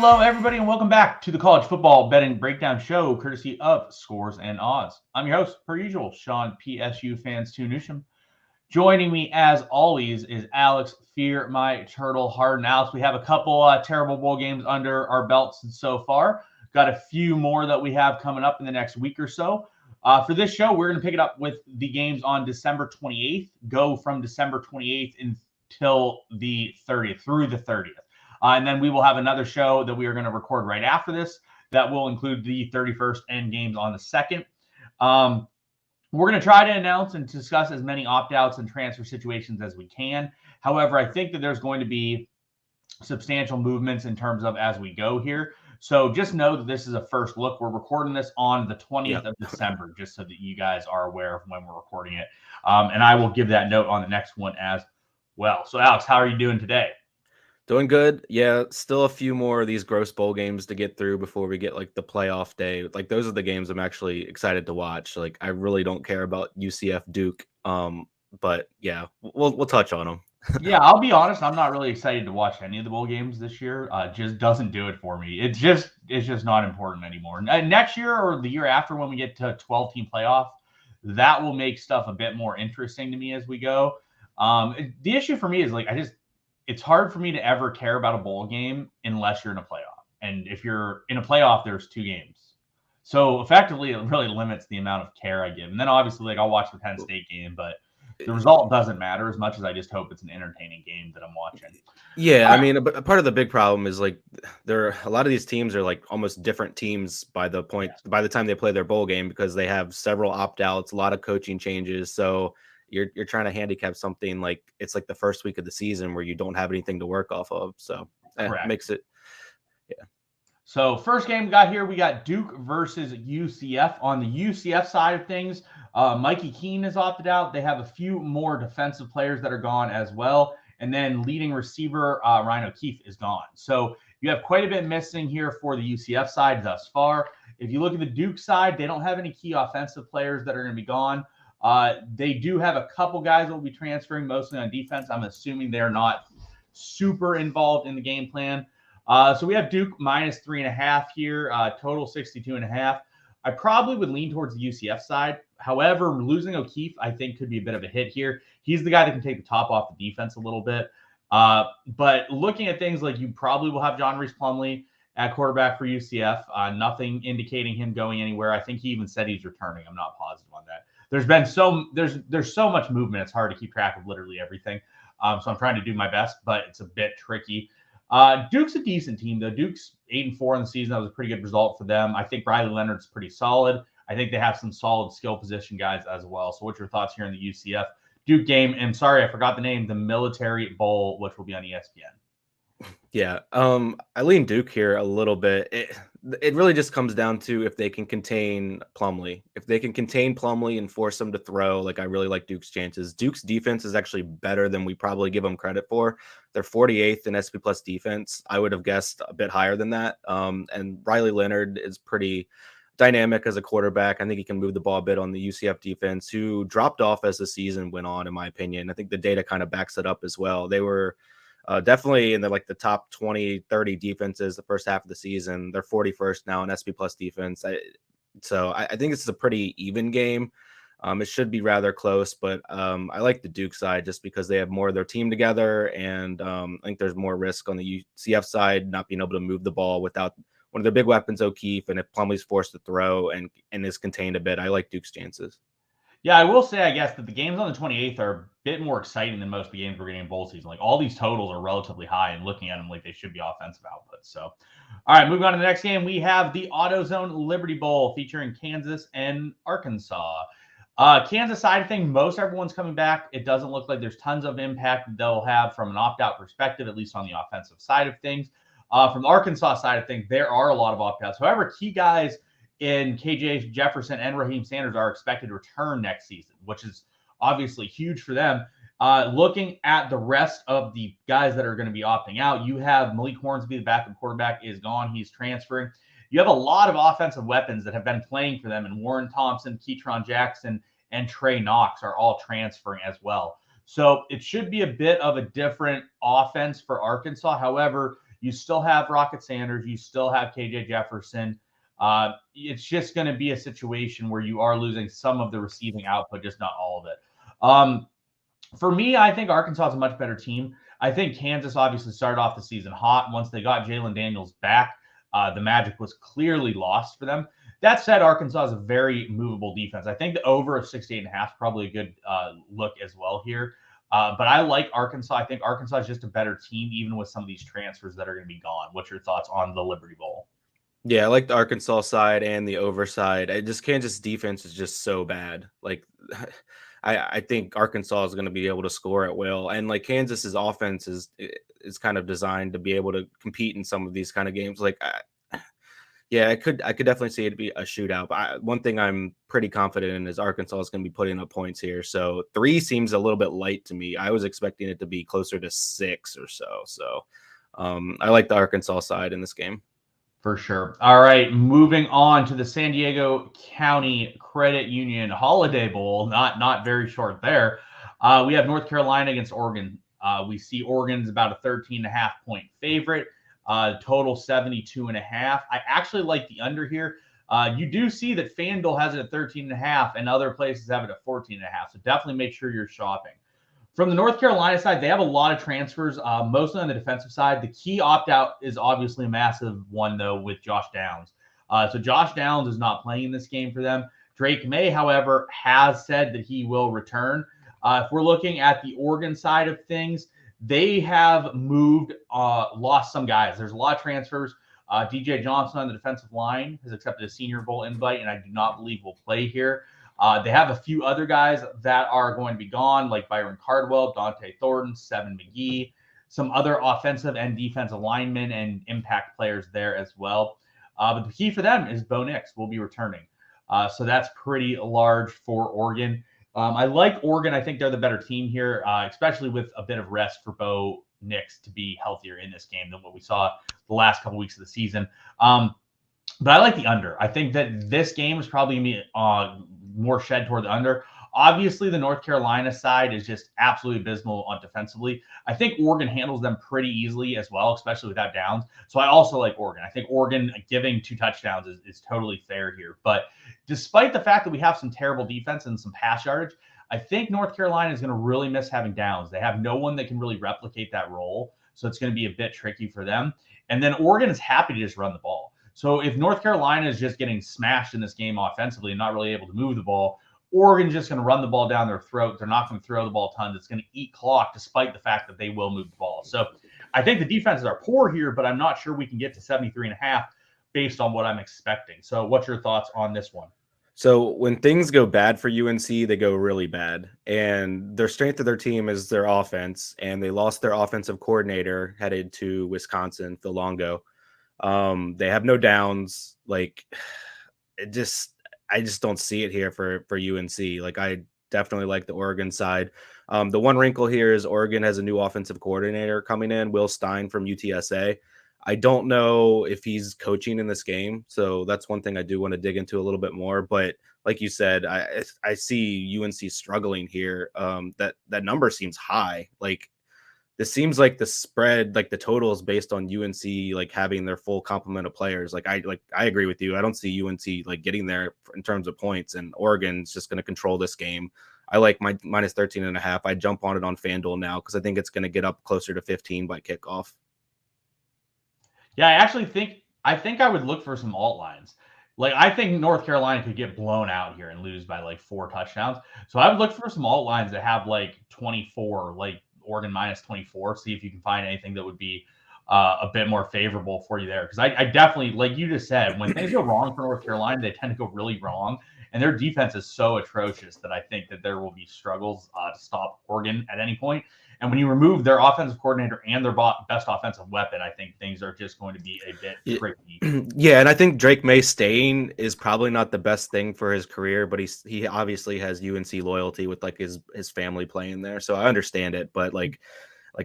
Hello, everybody, and welcome back to the College Football Betting Breakdown Show, courtesy of Scores and Odds. I'm your host, per usual, Sean PSU Fans 2 Newsham. Joining me, as always, is Alex Fearmyturtle Hardin. Alex, we have a couple terrible bowl games under our belts so far. Got a few more that we have coming up in the next week or so. For this show, we're going to pick it up with the games on December 28th, go from December 28th until the 30th, through the 30th. And then we will have another show that we are going to record right after this that will include the 31st end games on the 2nd. We're going to try to announce and discuss as many opt-outs and transfer situations as we can. However, I think that there's going to be substantial movements in terms of as we go here. So just know that this is a first look. We're recording this on the 20th of December, just so that you guys are aware of when we're recording it. And I will give that note on the next one as well. So, Alex, how are you doing today? Doing good. Yeah, still a few more of these gross bowl games to get through before we get like the playoff day. Like those are the games I'm actually excited to watch. Like I really don't care about UCF Duke. But yeah, we'll touch on them. Yeah, I'll be honest. I'm not really excited to watch any of the bowl games this year. Just doesn't do it for me. It's just not important anymore. Next year or the year after, when we get to 12-team playoff, that will make stuff a bit more interesting to me as we go. The issue for me is it's hard for me to ever care about a bowl game unless you're in a playoff. And if you're in a playoff, there's 2 games. So effectively, it really limits the amount of care I give. And then obviously, I'll watch the Penn State game, but the result doesn't matter as much as I just hope it's an entertaining game that I'm watching. Yeah, I mean, a part of the big problem is a lot of these teams are like almost different teams by the time they play their bowl game, because they have several opt-outs, a lot of coaching changes. So you're trying to handicap something like it's like the first week of the season where you don't have anything to work off of. So it makes it, yeah. So first game we got here, we got Duke versus UCF. On the UCF side of things, Mikey Keene is opted out. They have a few more defensive players that are gone as well. And then leading receiver Ryan O'Keefe is gone. So you have quite a bit missing here for the UCF side thus far. If you look at the Duke side, they don't have any key offensive players that are going to be gone. They do have a couple guys that will be transferring, mostly on defense. I'm assuming they're not super involved in the game plan. So we have Duke minus 3.5 here, total 62.5. I probably would lean towards the UCF side. However, losing O'Keefe, I think, could be a bit of a hit here. He's the guy that can take the top off the defense a little bit. But looking at things like, you probably will have John Reese Plumlee at quarterback for UCF. Nothing indicating him going anywhere. I think he even said he's returning. I'm not positive on that. There's so much movement. It's hard to keep track of literally everything. So I'm trying to do my best, but it's a bit tricky. Duke's a decent team, though. Duke's 8-4 in the season. That was a pretty good result for them. I think Riley Leonard's pretty solid. I think they have some solid skill position guys as well. So what's your thoughts here in the UCF Duke game? And sorry, I forgot the name, the Military Bowl, which will be on ESPN. Yeah, I lean Duke here a little bit. It really just comes down to if they can contain Plumlee. If they can contain Plumlee and force him to throw, I really like Duke's chances. Duke's defense is actually better than we probably give them credit for. They're 48th in SP Plus defense. I would have guessed a bit higher than that. And Riley Leonard is pretty dynamic as a quarterback. I think he can move the ball a bit on the UCF defense, who dropped off as the season went on, in my opinion. I think the data kind of backs it up as well. They were definitely in the top 20, 30 defenses the first half of the season. They're 41st now in SP Plus defense. So I think this is a pretty even game. It should be rather close, but I like the Duke side just because they have more of their team together, and I think there's more risk on the UCF side not being able to move the ball without one of their big weapons, O'Keefe, and if Plumlee's forced to throw and is contained a bit, I like Duke's chances. Yeah, I will say, I guess, that the games on the 28th are a bit more exciting than most of the games we're getting in bowl season. All these totals are relatively high, and looking at them they should be offensive outputs. So, all right, moving on to the next game, we have the AutoZone Liberty Bowl featuring Kansas and Arkansas. Kansas side of thing, most everyone's coming back. It doesn't look like there's tons of impact they'll have from an opt-out perspective, at least on the offensive side of things. From the Arkansas side of things, there are a lot of opt-outs. However, key guys in KJ Jefferson and Raheem Sanders are expected to return next season, which is obviously huge for them. Looking at the rest of the guys that are going to be opting out, you have Malik Hornsby, the backup quarterback, is gone. He's transferring. You have a lot of offensive weapons that have been playing for them, and Warren Thompson, Ketron Jackson, and Trey Knox are all transferring as well. So it should be a bit of a different offense for Arkansas. However, You still have Rocket Sanders. You still have KJ Jefferson. It's just going to be a situation where you are losing some of the receiving output, just not all of it. For me, I think Arkansas is a much better team. I think Kansas obviously started off the season hot. Once they got Jalen Daniels back, the magic was clearly lost for them. That said, Arkansas is a very movable defense. I think the over of 68.5 is probably a good look as well here. But I like Arkansas. I think Arkansas is just a better team, even with some of these transfers that are going to be gone. What's your thoughts on the Liberty Bowl? Yeah, I like the Arkansas side and the over side. Kansas defense is just so bad. Like, I think Arkansas is going to be able to score at will, and like Kansas's offense is kind of designed to be able to compete in some of these kind of games. Like, yeah, I could definitely see it be a shootout. But one thing I'm pretty confident in is Arkansas is going to be putting up points here. So 3 seems a little bit light to me. I was expecting it to be closer to 6 or so. So I like the Arkansas side in this game. For sure. All right, moving on to the San Diego County Credit Union Holiday Bowl. Not very short there. We have North Carolina against Oregon. We see Oregon's about a 13.5-point favorite. Total 72.5. I actually like the under here. You do see that FanDuel has it at 13.5 and other places have it at 14.5. So definitely make sure you're shopping. From the North Carolina side, they have a lot of transfers, mostly on the defensive side. The key opt-out is obviously a massive one, though, with Josh Downs. So Josh Downs is not playing in this game for them. Drake May, however, has said that he will return. If we're looking at the Oregon side of things, they have lost some guys. There's a lot of transfers. DJ Johnson on the defensive line has accepted a Senior Bowl invite, and I do not believe will play here. They have a few other guys that are going to be gone, like Byron Cardwell, Dante Thornton, Seven McGee, some other offensive and defensive linemen and impact players there as well. But the key for them is Bo Nix will be returning. So that's pretty large for Oregon. I like Oregon. I think they're the better team here, especially with a bit of rest for Bo Nix to be healthier in this game than what we saw the last couple weeks of the season. But I like the under. I think that this game is probably going to be more shed toward the under. Obviously, the North Carolina side is just absolutely abysmal on defensively. I think Oregon handles them pretty easily as well, especially without Downs. So I also like Oregon. I think Oregon giving 2 touchdowns is totally fair here. But despite the fact that we have some terrible defense and some pass yardage, I think North Carolina is going to really miss having Downs. They have no one that can really replicate that role. So it's going to be a bit tricky for them. And then Oregon is happy to just run the ball. So if North Carolina is just getting smashed in this game offensively and not really able to move the ball, Oregon's just going to run the ball down their throat. They're not going to throw the ball tons. It's going to eat clock despite the fact that they will move the ball. So I think the defenses are poor here, but I'm not sure we can get to 73.5 based on what I'm expecting. So what's your thoughts on this one? So when things go bad for UNC, they go really bad. And their strength of their team is their offense. And they lost their offensive coordinator headed to Wisconsin, Phil Longo. They have no Downs. Like, I just don't see it here for UNC. Like, I definitely like the Oregon side. The one wrinkle here is Oregon has a new offensive coordinator coming in, Will Stein from UTSA. I don't know if he's coaching in this game, so that's one thing I do want to dig into a little bit more. But like you said, I see UNC struggling here. That number seems high. Like, this seems like the spread, like the total is based on UNC like having their full complement of players. I agree with you. I don't see UNC like getting there in terms of points, and Oregon's just going to control this game. I like my minus 13.5. I jump on it on FanDuel now because I think it's going to get up closer to 15 by kickoff. Yeah, I think I would look for some alt lines. Like, I think North Carolina could get blown out here and lose by like 4 touchdowns. So I would look for some alt lines that have like 24, like Oregon minus 24. See if you can find anything that would be a bit more favorable for you there. Because I definitely, like you just said, when things go wrong for North Carolina, they tend to go really wrong. And their defense is so atrocious that I think that there will be struggles to stop Oregon at any point. And when you remove their offensive coordinator and their best offensive weapon, I think things are just going to be a bit tricky. Yeah, and I think Drake May staying is probably not the best thing for his career, but he obviously has UNC loyalty with like his family playing there. So I understand it, but like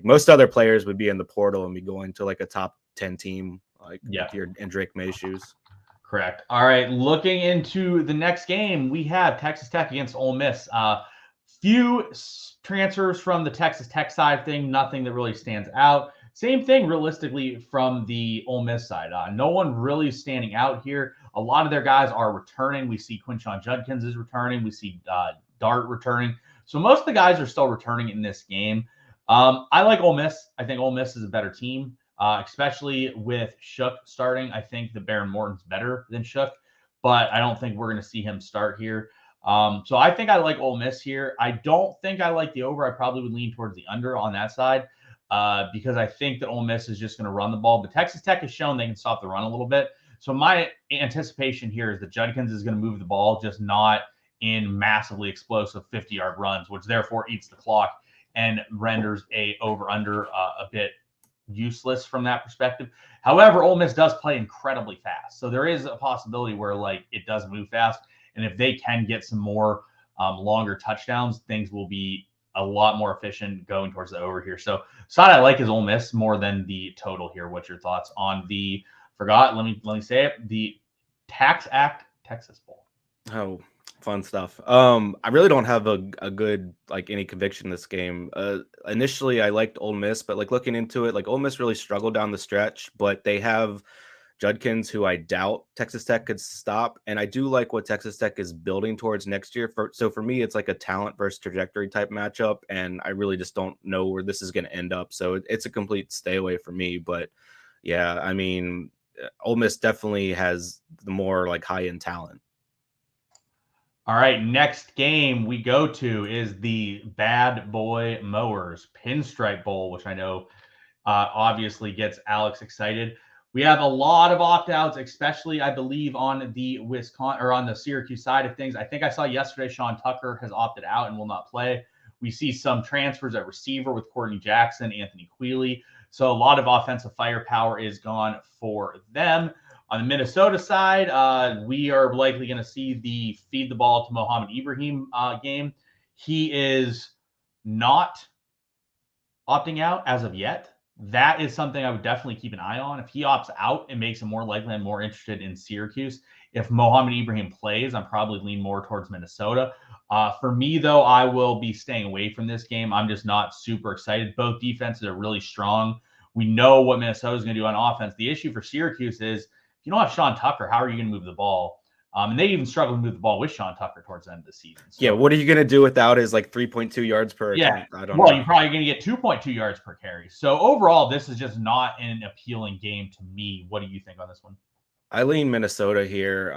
most other players would be in the portal and be going to like a top 10 team, like if you're in Drake May's shoes. Correct. All right, looking into the next game, we have Texas Tech against Ole Miss. Few transfers from the Texas Tech side thing, nothing that really stands out. Same thing realistically from the Ole Miss side. No one really standing out here. A lot of their guys are returning. We see Quinshon Judkins is returning. We see Dart returning. So most of the guys are still returning in this game. I like Ole Miss. I think Ole Miss is a better team, especially with Shook starting. I think that Baron Morton's better than Shook, but I don't think we're going to see him start here. So I think I like Ole Miss here. I don't think I like the over. I probably would lean towards the under on that side because I think that Ole Miss is just going to run the ball. But Texas Tech has shown they can stop the run a little bit. So my anticipation here is that Judkins is going to move the ball, just not in massively explosive 50-yard runs, which therefore eats the clock and renders a over-under a bit useless from that perspective. However, Ole Miss does play incredibly fast. So there is a possibility where like it does move fast. And if they can get some more longer touchdowns, things will be a lot more efficient going towards the over here. So side I like is Ole Miss more than the total here. What's your thoughts on the let me say it, the Tax Act Texas Bowl? Oh, fun stuff. I really don't have a good like any conviction in this game. Initially I liked Ole Miss, but like looking into it, like Ole Miss really struggled down the stretch, but they have Judkins, who I doubt Texas Tech could stop. And I do like what Texas Tech is building towards next year. So for me, it's like a talent versus trajectory type matchup. And I really just don't know where this is going to end up. So it's a complete stay away for me. But yeah, I mean, Ole Miss definitely has the more like high-end talent. All right, next game we go to is the Bad Boy Mowers Pinstripe Bowl, which I know obviously gets Alex excited. We have a lot of opt-outs, especially I believe on the Syracuse side of things. I think I saw yesterday Sean Tucker has opted out and will not play. We see some transfers at receiver with Courtney Jackson, Anthony Quealy. So a lot of offensive firepower is gone for them. On the Minnesota side, we are likely going to see the feed the ball to Mohamed Ibrahim game. He is not opting out as of yet. That is something I would definitely keep an eye on. If he opts out, it makes him more likely I'm more interested in Syracuse. If Mohamed Ibrahim plays, I'm probably lean more towards Minnesota. For me, though, I will be staying away from this game. I'm just not super excited. Both defenses are really strong. We know what Minnesota is going to do on offense. The issue for Syracuse is if you don't have Sean Tucker, how are you going to move the ball? And they even struggled to move the ball with Sean Tucker towards the end of the season. So, yeah, what are you going to do without his like 3.2 yards per attempt? I don't know. You're probably going to get 2.2 yards per carry. So overall, this is just not an appealing game to me. What do you think on this one? I lean Minnesota here.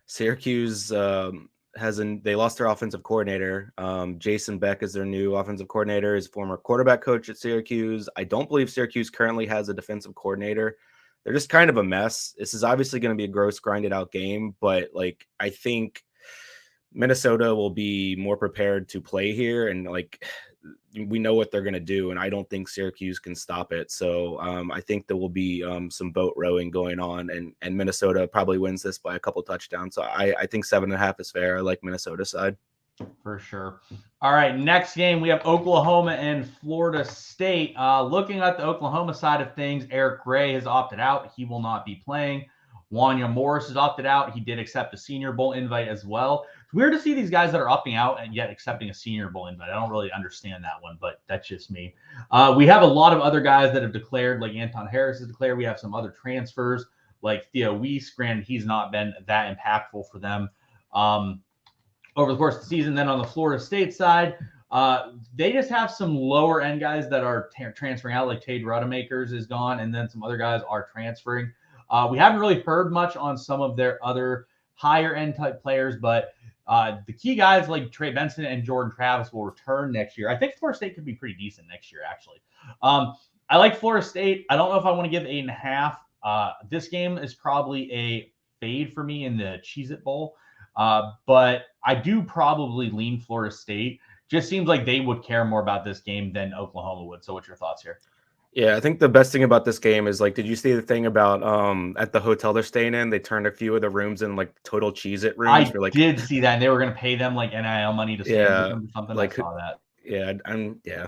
Syracuse they lost their offensive coordinator. Jason Beck is their new offensive coordinator, his former quarterback coach at Syracuse. I don't believe Syracuse currently has a defensive coordinator. They're just kind of a mess. This is obviously going to be a gross, grinded out game, but like I think Minnesota will be more prepared to play here, and like we know what they're going to do, and I don't think Syracuse can stop it. So I think there will be some boat rowing going on, and Minnesota probably wins this by a couple touchdowns. So I think 7.5 is fair. I like Minnesota side. For sure. All right, next game, we have Oklahoma and Florida State. Looking at the Oklahoma side of things, Eric Gray has opted out. He will not be playing. Wanya Morris has opted out. He did accept a Senior Bowl invite as well. It's weird to see these guys that are opting out and yet accepting a Senior Bowl invite. I don't really understand that one, but that's just me. We have a lot of other guys that have declared, like Anton Harris has declared. We have some other transfers, like Theo Weiss. Granted, he's not been that impactful for them over the course of the season. Then on the Florida State side, they just have some lower end guys that are transferring out, like Tade Rudamakers is gone, and then some other guys are transferring. We haven't really heard much on some of their other higher end type players, but the key guys like Trey Benson and Jordan Travis will return next year. I think Florida State could be pretty decent next year, actually. I like Florida State. I don't know if I want to give 8.5. This game is probably a fade for me in the Cheez-It Bowl. But I do probably lean Florida State. Just seems like they would care more about this game than Oklahoma would. So what's your thoughts here? Yeah, I think the best thing about this game is like, did you see the thing about at the hotel they're staying in? They turned a few of the rooms in like total Cheez-It rooms. I did see that, and they were going to pay them like NIL money to stay with them or something. Like, I saw that. Yeah,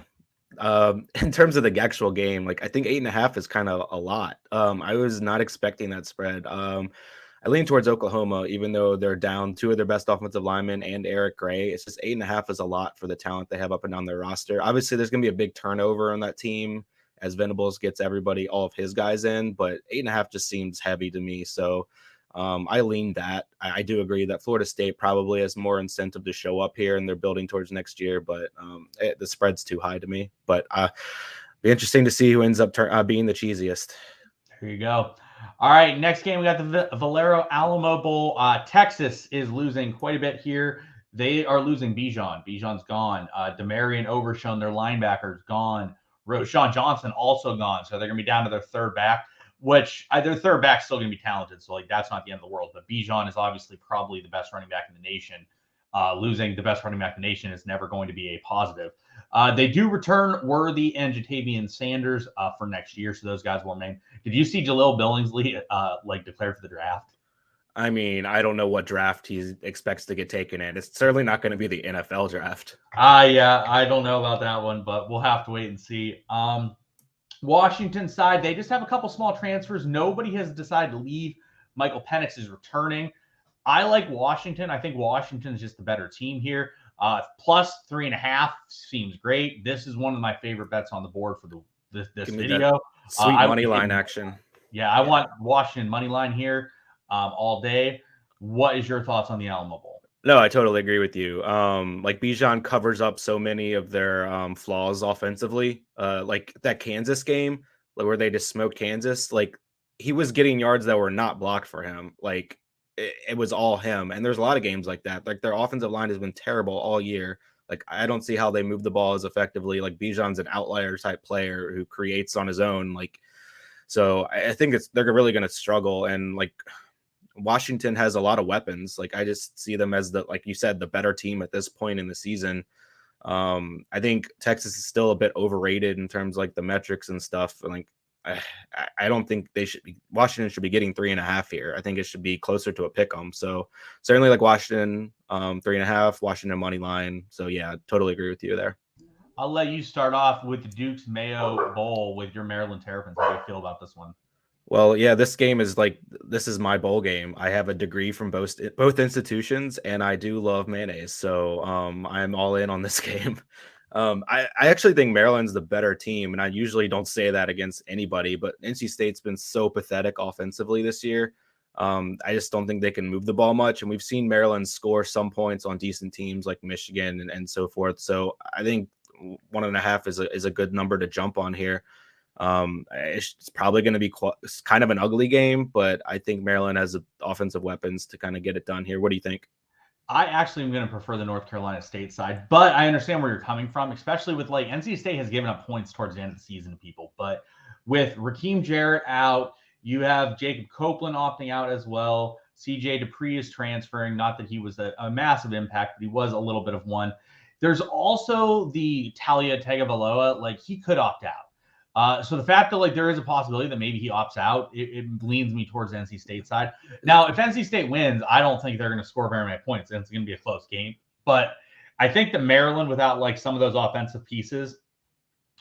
in terms of the actual game, like I think 8.5 is kind of a lot. I was not expecting that spread. I lean towards Oklahoma, even though they're down 2 of their best offensive linemen and Eric Gray. It's just 8.5 is a lot for the talent they have up and down their roster. Obviously, there's going to be a big turnover on that team as Venables gets everybody, all of his guys in, but 8.5 just seems heavy to me. So I lean that. I do agree that Florida State probably has more incentive to show up here, and they're building towards next year, but the spread's too high to me. But be interesting to see who ends up being the cheesiest. Here you go. All right, next game, we got the Valero Alamo Bowl. Texas is losing quite a bit here. They are losing Bijan. Bijan's gone. Demarion Overshown, their linebacker, gone. Sean Johnson also gone. So they're going to be down to their third back, which their third back's still going to be talented. So, like, that's not the end of the world. But Bijan is obviously probably the best running back in the nation. Losing the best running back in the nation is never going to be a positive. They do return Worthy and Jatavian Sanders for next year, so those guys will remain. Did you see Jaleel Billingsley declared for the draft? I mean, I don't know what draft he expects to get taken in. It's certainly not going to be the NFL draft. Yeah, I don't know about that one, but we'll have to wait and see. Washington side, they just have a couple small transfers. Nobody has decided to leave. Michael Penix is returning. I like Washington. I think Washington is just the better team here. Plus 3.5 seems great. This is one of my favorite bets on the board for this video. Sweet money line action. Yeah, I want Washington money line here all day. What is your thoughts on the Alamo Bowl? No, I totally agree with you. Like Bijan covers up so many of their flaws offensively. Like that Kansas game, where they just smoked Kansas. Like he was getting yards that were not blocked for him. Like it was all him. And there's a lot of games like that. Like their offensive line has been terrible all year. Like I don't see how they move the ball as effectively. Like Bijan's an outlier type player who creates on his own. Like, so I think they're really going to struggle. And like Washington has a lot of weapons. Like I just see them as like you said, the better team at this point in the season. I think Texas is still a bit overrated in terms of like the metrics and stuff. And like, I don't think Washington should be getting 3.5 here. I think it should be closer to a pick 'em. So certainly like Washington, 3.5, Washington money line. So yeah, totally agree with you there. I'll let you start off with the Duke's Mayo Bowl with your Maryland Terrapins. How do you feel about this one? Well, yeah, this is my bowl game. I have a degree from both institutions, and I do love mayonnaise. So I'm all in on this game. I actually think Maryland's the better team, and I usually don't say that against anybody, but NC State's been so pathetic offensively this year. I just don't think they can move the ball much, and we've seen Maryland score some points on decent teams like Michigan and so forth. So I think 1.5 is a good number to jump on here. It's probably going to be kind of an ugly game, but I think Maryland has the offensive weapons to kind of get it done here. What do you think? I actually am going to prefer the North Carolina State side, but I understand where you're coming from, especially with like NC State has given up points towards the end of the season to people. But with Raheem Jarrett out, you have Jacob Copeland opting out as well. CJ Dupree is transferring. Not that he was a massive impact, but he was a little bit of one. There's also the Talia Tagovailoa. Like he could opt out. So the fact that like there is a possibility that maybe he opts out, it leans me towards the NC State side. Now, if NC State wins, I don't think they're going to score very many points, and it's going to be a close game. But I think that Maryland, without like some of those offensive pieces,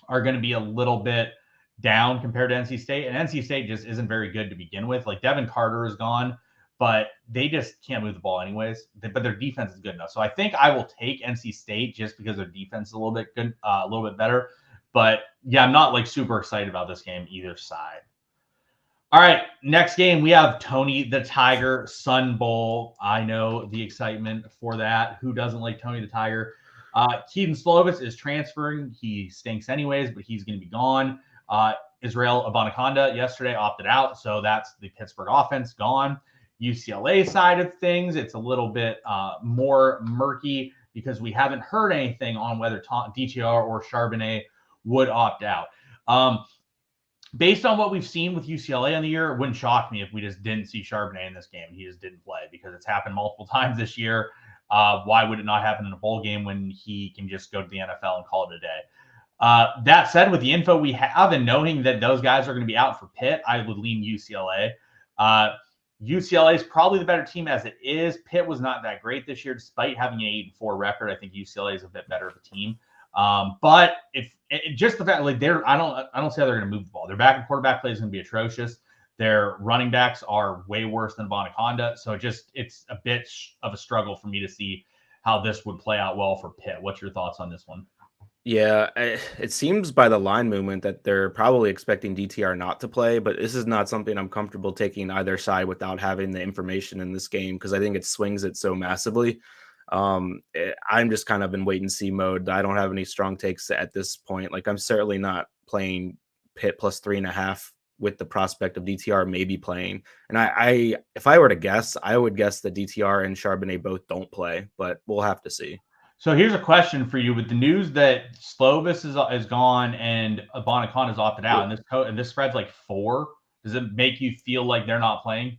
are going to be a little bit down compared to NC State. And NC State just isn't very good to begin with. Like Devin Carter is gone, but they just can't move the ball anyways. But their defense is good enough. So I think I will take NC State just because their defense is a little bit good, a little bit better. But yeah, I'm not like super excited about this game either side. All right, next game we have Tony the Tiger Sun Bowl. I know the excitement for that. Who doesn't like Tony the Tiger? Keaton Slovis is transferring. He stinks anyways, but he's going to be gone. Israel Abanikanda yesterday opted out, so that's the Pittsburgh offense gone. UCLA side of things, it's a little bit more murky because we haven't heard anything on whether DTR or Charbonnet would opt out. Based on what we've seen with UCLA on the year, it wouldn't shock me if we just didn't see Charbonnet in this game. He just didn't play because it's happened multiple times this year. Why would it not happen in a bowl game when he can just go to the NFL and call it a day? That said, with the info we have and knowing that those guys are going to be out for Pitt, I would lean UCLA. UCLA is probably the better team as it is. Pitt was not that great this year, despite having an 8-4 record. I think UCLA is a bit better of a team. But if just the fact like I don't say they're going to move the ball. Their back and quarterback play is going to be atrocious. Their running backs are way worse than Bonaconda. So it's a bit of a struggle for me to see how this would play out well for Pitt. What's your thoughts on this one? Yeah, it seems by the line movement that they're probably expecting DTR not to play, but this is not something I'm comfortable taking either side without having the information in this game because I think it swings it so massively. I'm just kind of in wait and see mode. I don't have any strong takes at this point. Like I'm certainly not playing Pitt plus 3.5 with the prospect of DTR maybe playing. And I if I were to guess, I would guess that DTR and Charbonnet both don't play, but we'll have to see. So here's a question for you: with the news that Slovis is gone and Abonacan is opted out, and this spread's like 4, does it make you feel like they're not playing?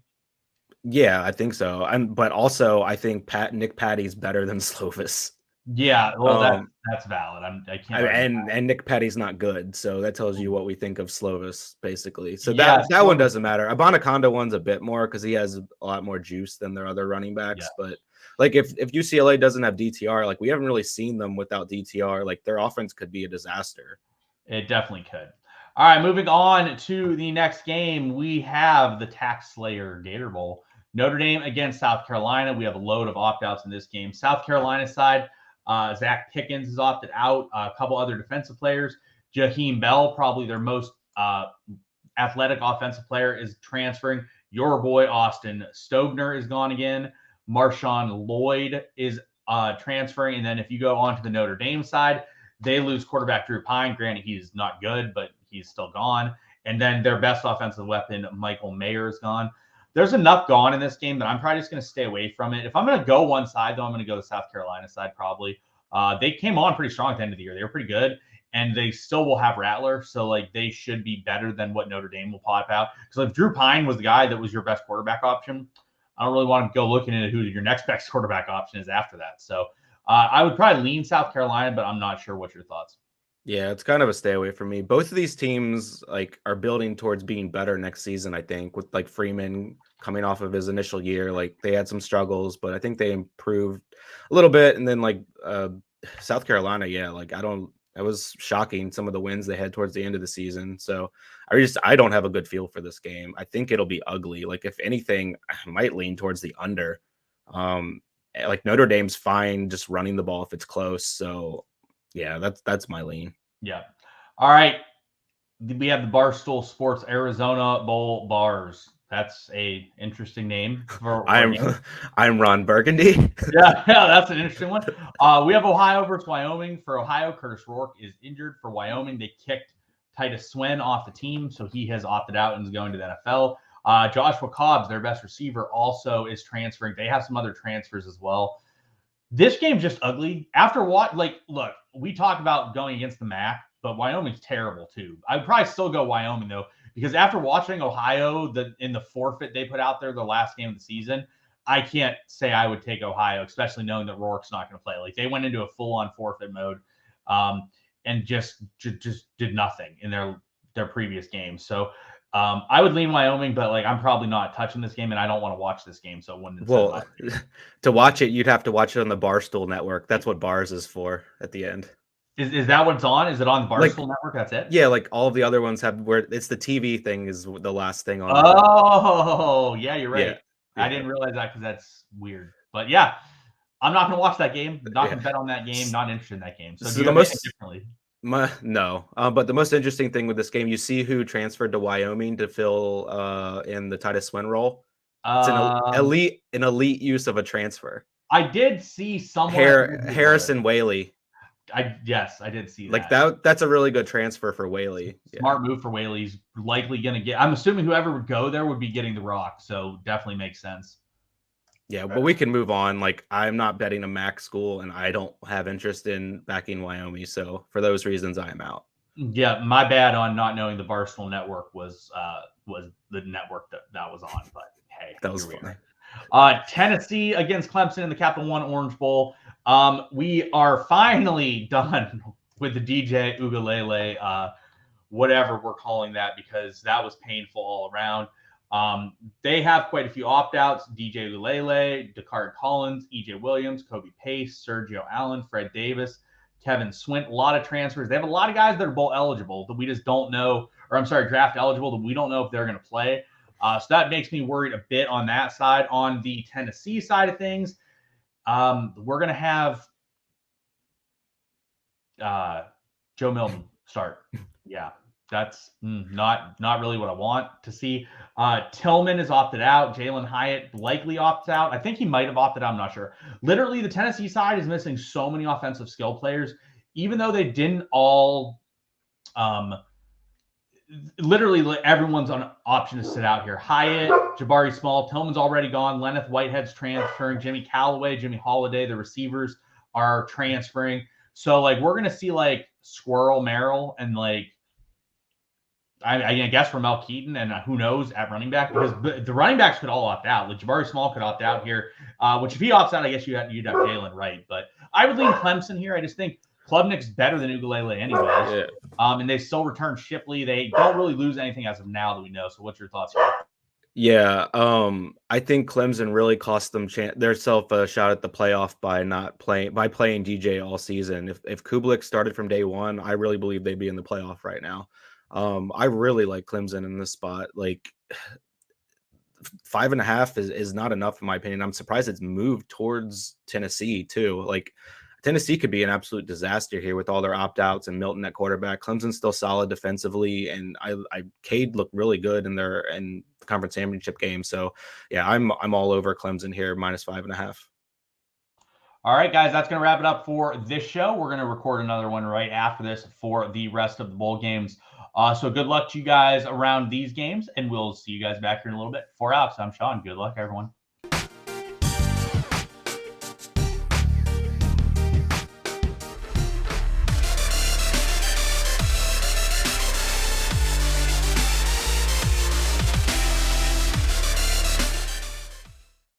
Yeah, I think so. But also I think Nick Patty's better than Slovis. Yeah, well, Um, that's valid. I can't argue. and Nick Patty's not good, so that tells you what we think of Slovis, basically. So Yeah, that one Slovis. doesn't matter. Abonaconda one's a bit more because he has a lot more juice than their other running Yeah. backs. But like if UCLA doesn't have DTR, like we haven't really seen them without DTR. Like their offense could be a disaster. It definitely could. All right, moving on to the next game, we have the Tax Slayer Gator Bowl. Notre Dame against South Carolina. We have a load of opt-outs in this game. South Carolina side, Zach Pickens is opted out. A couple other defensive players. Jaheim Bell, probably their most athletic offensive player, is transferring. Your boy Austin Stogner is gone again. Marshawn Lloyd is transferring. And then if you go on to the Notre Dame side, they lose quarterback Drew Pine. Granted, he's not good, but he's still gone. And then their best offensive weapon, Michael Mayer, is gone. There's enough gone in this game that I'm probably just going to stay away from it. If I'm going to go one side, though, I'm going to go the South Carolina side probably. They came on pretty strong at the end of the year. They were pretty good, and they still will have Rattler. So, like, they should be better than what Notre Dame will pop out. Because if Drew Pine was the guy that was your best quarterback option, I don't really want to go looking at who your next best quarterback option is after that. So, I would probably lean South Carolina, but I'm not sure. What's your thoughts? Yeah, it's kind of a stay away from me. Both of these teams like are building towards being better next season, I think, with like Freeman coming off of his initial year. Like they had some struggles, but I think they improved a little bit. And then like South Carolina, yeah, like that was shocking some of the wins they had towards the end of the season. So I don't have a good feel for this game. I think it'll be ugly. Like if anything, I might lean towards the under. Like Notre Dame's fine just running the ball if it's close. So yeah, that's my lean. Yeah. All right. We have the Barstool Sports Arizona Bowl Bars. That's a interesting name for I'm Ron Burgundy. yeah, that's an interesting one. We have Ohio versus Wyoming. For Ohio, Curtis Rourke is injured. For Wyoming, they kicked Titus Swen off the team, so he has opted out and is going to the NFL. Joshua Cobbs, their best receiver, also is transferring. They have some other transfers as well. This game's just ugly. After what, like, look, we talk about going against the MAC, but Wyoming's terrible too. I'd probably still go Wyoming though, because after watching Ohio in the forfeit they put out there the last game of the season, I can't say I would take Ohio, especially knowing that Rourke's not going to play. Like they went into a full-on forfeit mode, and just did nothing in their previous game. So I would lean Wyoming, but like I'm probably not touching this game, and I don't want to watch this game. So when Well, to watch it, you'd have to watch it on the Barstool Network. That's what Bars is for at the end. Is that what it's on? Is it on the Barstool Network? That's it? Yeah, like all of the other ones have where it's the TV thing is the last thing on. Oh, yeah, you're right. Yeah. I didn't realize that because that's weird. But yeah, I'm not going to watch that game. Not going to bet on that game. Not interested in that game. So do you have differently? No, but the most interesting thing with this game, you see who transferred to Wyoming to fill in the Titus Swen role. It's an elite use of a transfer. I did see someone Harrison Whaley. Yes, I did see that. Like that's a really good transfer for Whaley. Smart move for Whaley. He's likely going to get. I'm assuming whoever would go there would be getting the rock, so definitely makes sense. Yeah, but we can move on. Like I'm not betting a MAC school, and I don't have interest in backing Wyoming. So for those reasons, I am out. Yeah, my bad on not knowing the Barstool Network was the network that was on. But hey, that was funny. Tennessee against Clemson in the Capital One Orange Bowl. We are finally done with the DJ Ugalele, whatever we're calling that, because that was painful all around. They have quite a few opt-outs: DJ Ugalele, Descartes Collins, EJ Williams, Kobe Pace, Sergio Allen, Fred Davis, Kevin Swint. A lot of transfers. They have a lot of guys that are bowl eligible that we just don't know, or I'm sorry, draft eligible that we don't know if they're going to play. So that makes me worried a bit on that side. On the Tennessee side of things, we're going to have Joe Milton start. Yeah, that's not really what I want to see. Tillman is opted out. Jalen Hyatt likely opts out. I think he might have opted out. I'm not sure. Literally, the Tennessee side is missing so many offensive skill players, even though they didn't all. Literally, everyone's on option to sit out here. Hyatt, Jabari Small, Tillman's already gone. Lenneth Whitehead's transferring. Jimmy Callaway, Jimmy Holiday, the receivers are transferring. So, like, we're going to see, like, Squirrel Merrill and, like, I guess Ramel Keaton and who knows at running back, because the running backs could all opt out. Like, Jabari Small could opt out here, which if he opts out, I guess you'd have Jalen Wright. But I would lean Clemson here. I just think Klubnik's better than Ugalele anyways. Yeah. And they still return Shipley. They don't really lose anything as of now that we know. So what's your thoughts here? Yeah, I think Clemson really cost them themselves a shot at the playoff by playing DJ all season. If Kublik started from day one, I really believe they'd be in the playoff right now. I really like Clemson in this spot. Like 5.5 is not enough in my opinion. I'm surprised it's moved towards Tennessee too. Like Tennessee could be an absolute disaster here with all their opt-outs and Milton at quarterback. Clemson's still solid defensively, and Cade looked really good in the conference championship game. So yeah, I'm all over Clemson here, -5.5. All right, guys, that's going to wrap it up for this show. We're going to record another one right after this for the rest of the bowl games. So good luck to you guys around these games, and we'll see you guys back here in a little bit. For Alex, I'm Sean. Good luck, everyone.